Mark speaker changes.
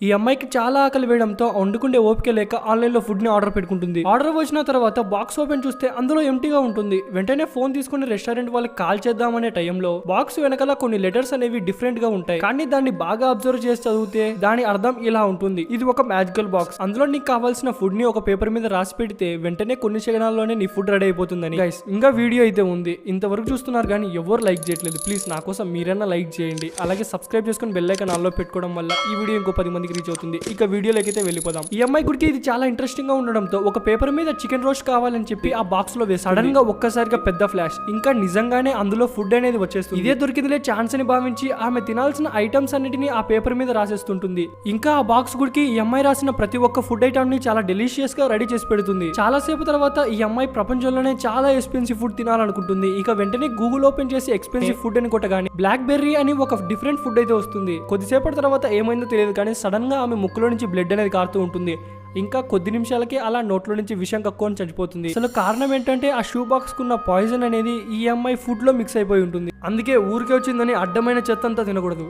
Speaker 1: ఈ అమ్మాయికి చాలా ఆకలి వేయడంతో వండుకుండే ఓపిక లేక ఆన్లైన్ లో ఫుడ్ ని ఆర్డర్ పెట్టుకుంటుంది. ఆర్డర్ వచ్చిన తర్వాత బాక్స్ ఓపెన్ చూస్తే అందులో ఎంటీగా ఉంటుంది. వెంటనే ఫోన్ తీసుకుని రెస్టారెంట్ వాళ్ళకి కాల్ చేద్దామనే టైంలో బాక్స్ వెనకాల కొన్ని లెటర్స్ అనేవి డిఫరెంట్ గా ఉంటాయి. కానీ దాన్ని బాగా అబ్జర్వ్ చేసి చదివితే దాని అర్థం ఇలా ఉంటుంది. ఇది ఒక మ్యాజికల్ బాక్స్. అందులో నీకు కావాల్సిన ఫుడ్ ని ఒక పేపర్ మీద రాసి పెడితే వెంటనే కొన్ని సెకండ్లలోనే నీ ఫుడ్ రెడీ అయిపోతుందని. గైస్ ఇంకా వీడియో అయితే ఉంది, ఇంతవరకు చూస్తున్నారు కానీ ఎవరు లైక్ చేయట్లేదు. ప్లీజ్ నా కోసం మీరైనా లైక్ చేయండి. అలాగే సబ్స్క్రైబ్ చేసుకుని బెల్ ఐకాన్ ఆన్లో పెట్టుకోవడం వల్ల ఈ వీడియో ఇంకో 10 మందికి రీచ్ అవుతుంది. ఇక వీడియోలోకి అయితే వెళ్ళిపోదాం. ఈ అమ్మాయి గుడికి ఇది చాలా ఇంట్రెస్టింగ్ గా ఉండడంతో ఒక పేపర్ మీద చికెన్ రోస్ట్ కావాలని చెప్పి ఆ బాక్స్ లో వేసి సడన్ గా ఒక్కసారిగా పెద్ద ఫ్లాష్, ఇంకా నిజంగానే అందులో ఫుడ్ అనేది వచ్చేస్తుంది. ఇదే దొరికిందిలే ఛాన్స్ అని భావించి ఆమె తినాల్సిన ఐటమ్స్ అన్నిటిని ఆ పేపర్ మీద రాసేస్తుంటుంది. ఇంకా ఆ బాక్స్ గుడికి ఈ అమ్మాయి రాసిన ప్రతి ఒక్క ఫుడ్ ఐటమ్ ని చాలా డెలిషియస్ గా రెడీ చేసి పెడుతుంది. చాలా సేపు తర్వాత ఈ అమ్మాయి ప్రపంచంలోనే చాలా ఎక్స్పెన్సివ్ ఫుడ్ తినాలనుకుంటుంది. ఇక వెంటనే గూగుల్ ఓపెన్ చేసి ఎక్స్పెన్సివ్ ఫుడ్ అని కొట్టగానే బ్లాక్ బెర్రీ అని ఒక డిఫరెంట్ ఫుడ్ అయితే వస్తుంది. కొద్దిసేపటి తర్వాత ఏమైందో తెలియదు కానీ సడన్ గా ఆమె ముక్కులో నుంచి బ్లడ్ అనేది కారుతూ ఉంటుంది. ఇంకా కొద్ది నిమిషాలకి అలా నోట్లో నుంచి విషం కక్కుని చనిపోతుంది. అసలు కారణం ఏంటంటే ఆ షూ బాక్స్ కున్న పాయిజన్ అనేది ఈ అమ్మాయి ఫుడ్ లో మిక్స్ అయిపోయి ఉంటుంది. అందుకే ఊరికే వచ్చిందని అడ్డమైన చెత్త అంతా తినకూడదు.